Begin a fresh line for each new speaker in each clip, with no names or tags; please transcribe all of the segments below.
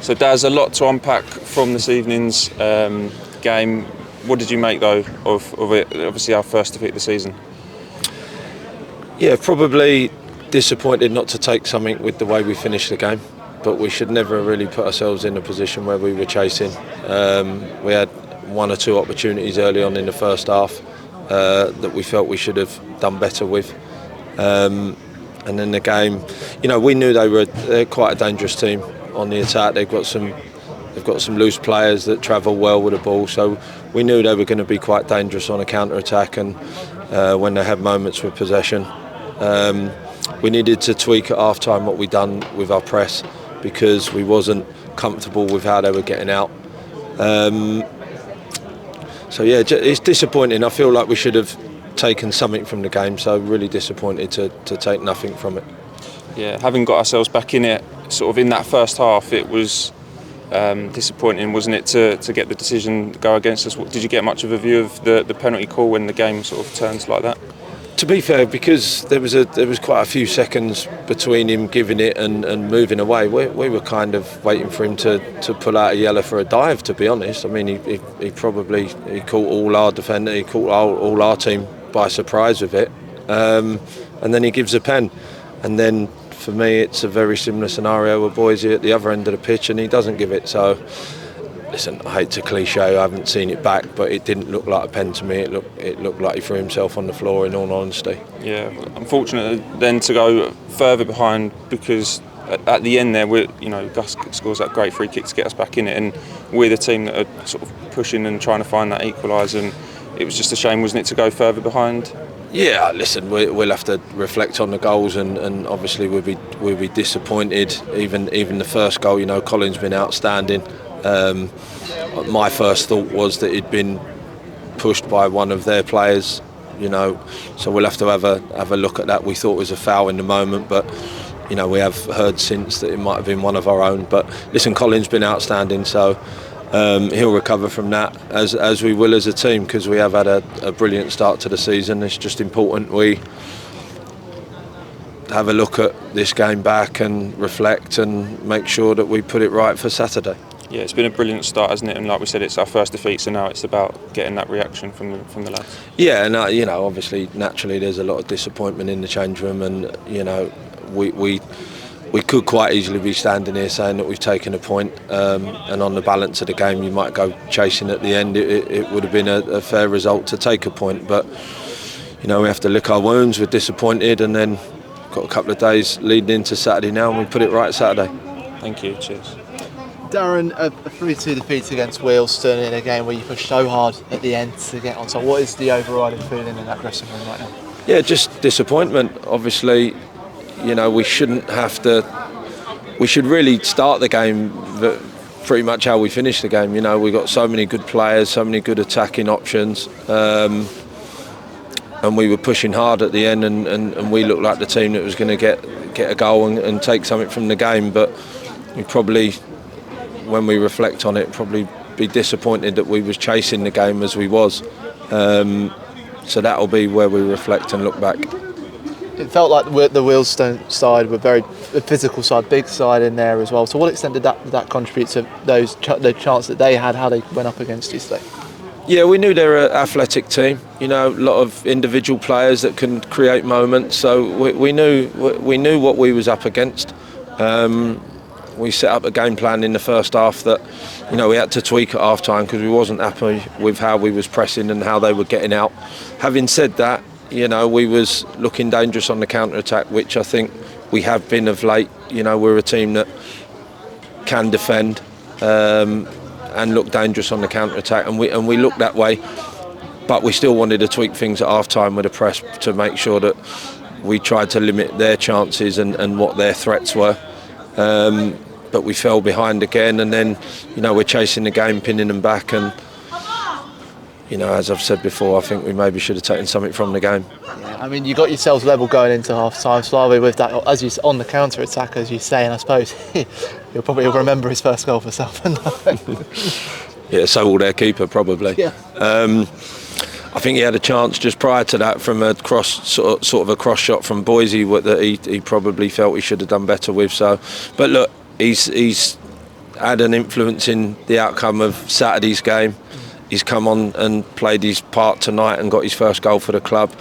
So Daz, a lot to unpack from this evening's game. What did you make though of it? Obviously our first defeat of the season.
Yeah, probably disappointed not to take something with the way we finished the game, but we should never really put ourselves in a position where we were chasing. We had one or two opportunities early on in the first half that we felt we should have done better with. And then the game, we knew they're quite a dangerous team on the attack. They've got some loose players that travel well with the ball, so we knew they were going to be quite dangerous on a counter attack and when they had moments with possession. We needed to tweak at half time what we done with our press because we wasn't comfortable with how they were getting out. So yeah, it's disappointing. I feel like we should have taken something from the game, so really disappointed to take nothing from it.
Yeah, having got ourselves back in it sort of in that first half, it was disappointing, wasn't it, to get the decision to go against us? Did you get much of a view of the penalty call when the game sort of turns like that?
To be fair, because there was quite a few seconds between him giving it and moving away, we were kind of waiting for him to pull out a yellow for a dive, to be honest. I mean, he caught all our defender, he caught all our team by surprise with it, and then he gives a pen, and then for me it's a very similar scenario with Boise at the other end of the pitch and he doesn't give it. So listen, I hate to cliche, I haven't seen it back, but it didn't look like a pen to me. It looked like he threw himself on the floor, in all honesty. Yeah,
unfortunately then to go further behind, because at the end there, Gus scores that great free kick to get us back in it, and we're the team that are sort of pushing and trying to find that equaliser, and it was just a shame, wasn't it, to go further behind?
Yeah, listen, we'll have to reflect on the goals, and obviously we'll be disappointed. Even the first goal, Colin's been outstanding. My first thought was that he'd been pushed by one of their players, so we'll have to have a look at that. We thought it was a foul in the moment, but we have heard since that it might have been one of our own. But listen, Colin's been outstanding, so he'll recover from that, as we will as a team, because we have had a brilliant start to the season. It's just important we have a look at this game back and reflect and make sure that we put it right for Saturday.
Yeah, it's been a brilliant start, hasn't it? And like we said, it's our first defeat, so now it's about getting that reaction from the lads.
Yeah, and obviously, naturally, there's a lot of disappointment in the change room, and we could quite easily be standing here saying that we've taken a point, and on the balance of the game, you might go chasing at the end. It would have been a fair result to take a point, but we have to lick our wounds. We're disappointed, and then got a couple of days leading into Saturday now, and we put it right Saturday.
Thank you. Cheers.
Darren, a 3-2 defeat against Wealdstone in a game where you pushed so hard at the end to get on. So what is the overriding feeling in that dressing room right now?
Yeah, just disappointment. Obviously, we shouldn't have to. We should really start the game pretty much how we finished the game. We got so many good players, so many good attacking options, and we were pushing hard at the end, and we looked like the team that was going to get a goal and take something from the game. But we probably, when we reflect on it, probably be disappointed that we was chasing the game as we was. So that'll be where we reflect and look back.
It felt like the Wealdstone side were a physical side, big side in there as well. To what extent did that contribute to the chance that they had, how they went up against you today?
Yeah, we knew they're an athletic team. A lot of individual players that can create moments. So we knew what we was up against. We set up a game plan in the first half that, we had to tweak at half time because we wasn't happy with how we was pressing and how they were getting out. Having said that, we was looking dangerous on the counter attack, which I think we have been of late. We're a team that can defend and look dangerous on the counter attack, and we looked that way. But we still wanted to tweak things at half time with the press to make sure that we tried to limit their chances and what their threats were. But we fell behind again, and then we're chasing the game, pinning them back, and as I've said before, I think we maybe should have taken something from the game.
Yeah, I mean, you got yourselves level going into half time. Slavi with that, as you on the counter attack, as you say, and I suppose you'll probably remember his first goal for Southend.
Yeah, so will their keeper probably.
Yeah.
I think he had a chance just prior to that from a cross, sort of a cross shot from Boise that he probably felt he should have done better with. So, but look, he's had an influence in the outcome of Saturday's game. He's come on and played his part tonight and got his first goal for the club.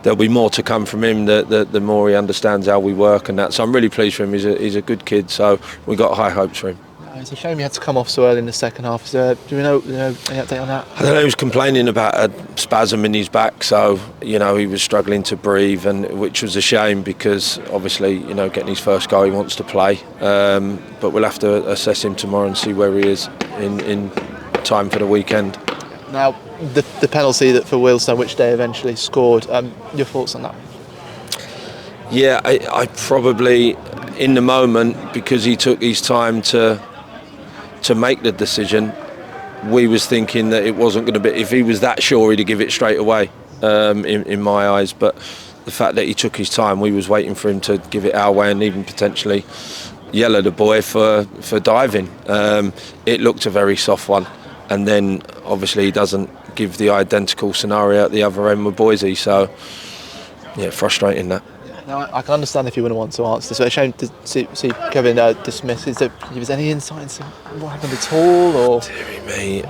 There'll be more to come from him the more he understands how we work and that. So I'm really pleased for him. He's a good kid, so we've got high hopes for him.
It's a shame he had to come off so early in the second half. Do we know any update on that?
I don't know, he was complaining about a spasm in his back, so he was struggling to breathe, and which was a shame because obviously getting his first goal, he wants to play, but we'll have to assess him tomorrow and see where he is in time for the weekend.
Now the penalty that for Wealdstone, which they eventually scored, your thoughts on that?
Yeah, I probably in the moment, because he took his time to make the decision, we was thinking that it wasn't going to be, if he was that sure he'd give it straight away, in my eyes, but the fact that he took his time, we was waiting for him to give it our way and even potentially yell at the boy for diving. It looked a very soft one, and then obviously he doesn't give the identical scenario at the other end with Boise, so yeah, frustrating that.
Now, I can understand if you wouldn't want to answer this, but it's a shame to see Kevin dismissed. Is there any insight into what happened at all? Or?
Deary me,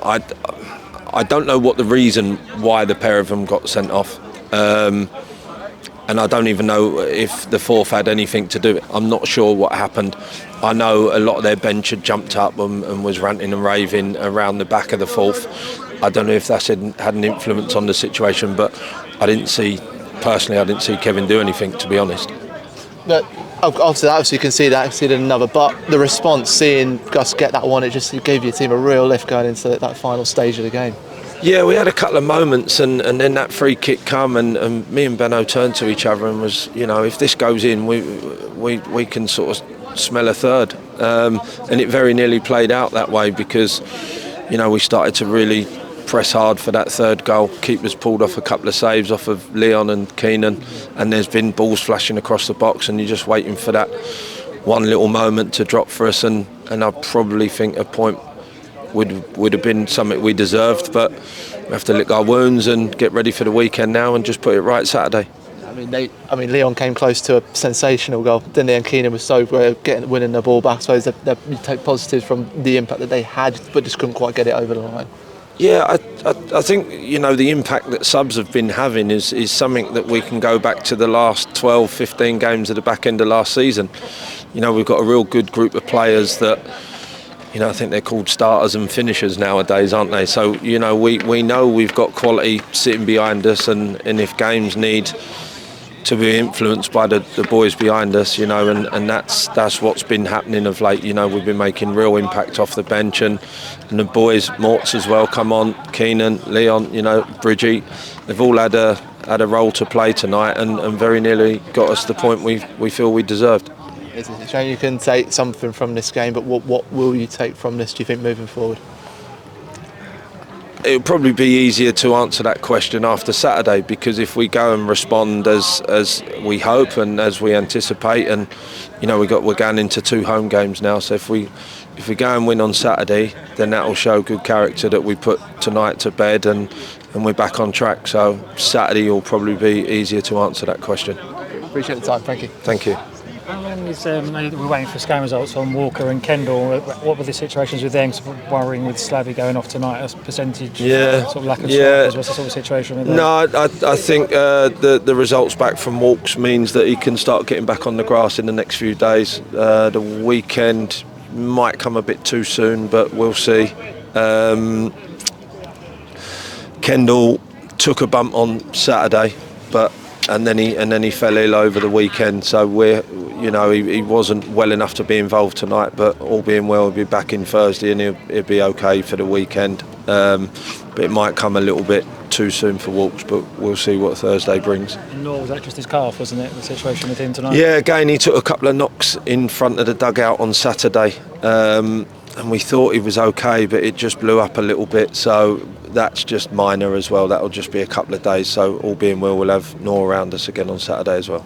I don't know what the reason why the pair of them got sent off. And I don't even know if the fourth had anything to do with it. I'm not sure what happened. I know a lot of their bench had jumped up and was ranting and raving around the back of the fourth. I don't know if that had an influence on the situation, but I didn't see Kevin do anything, to be honest.
But obviously you can see that, conceded another, but the response, seeing Gus get that one, it gave your team a real lift going into that final stage of the game.
Yeah, we had a couple of moments, and then that free kick come, and me and Benno turned to each other and was, if this goes in, we can sort of smell a third, and it very nearly played out that way because, we started to really press hard for that third goal. Keepers pulled off a couple of saves off of Leon and Keenan, and there's been balls flashing across the box, and you're just waiting for that one little moment to drop for us, and I probably think a point would have been something we deserved, but we have to lick our wounds and get ready for the weekend now and just put it right Saturday.
I mean, Leon came close to a sensational goal, didn't they? And Keenan was so winning the ball back. I suppose you take positives from the impact that they had, but just couldn't quite get it over the line.
Yeah, I think the impact that subs have been having is something that we can go back to the last 12, 15 games at the back end of last season. We've got a real good group of players that, I think they're called starters and finishers nowadays, aren't they? So we know we've got quality sitting behind us, and if games need to be influenced by the boys behind us, and that's what's been happening of late. We've been making real impact off the bench, and the boys, Morts as well, come on, Keenan, Leon, Bridgie, they've all had a role to play tonight, and very nearly got us the point we feel we deserved.
It's a shame you can take something from this game, but what will you take from this, do you think, moving forward?
It'll probably be easier to answer that question after Saturday, because if we go and respond as we hope and as we anticipate, and we're going into 2 home games now, so if we go and win on Saturday, then that will show good character that we put tonight to bed, and we're back on track. So Saturday will probably be easier to answer that question.
Appreciate the time, thank you.
Thank you.
We're waiting for scan results on Walker and Kendall. What were the situations with them? Worrying with Slavy going off tonight as percentage, sort of lack of strikers. What's the sort of situation with them?
No, I think the results back from Walks means that he can start getting back on the grass in the next few days. The weekend might come a bit too soon, but we'll see. Kendall took a bump on Saturday, and then he fell ill over the weekend. So he wasn't well enough to be involved tonight. But all being well, he'll be back in Thursday, and he'll be okay for the weekend. But it might come a little bit too soon for Walks, but we'll see what Thursday brings.
Nor was that just his calf, wasn't it? The situation with him tonight.
Yeah, again, he took a couple of knocks in front of the dugout on Saturday, and we thought he was okay, but it just blew up a little bit. So that's just minor as well. That'll just be a couple of days. So all being well, we'll have Nor around us again on Saturday as well.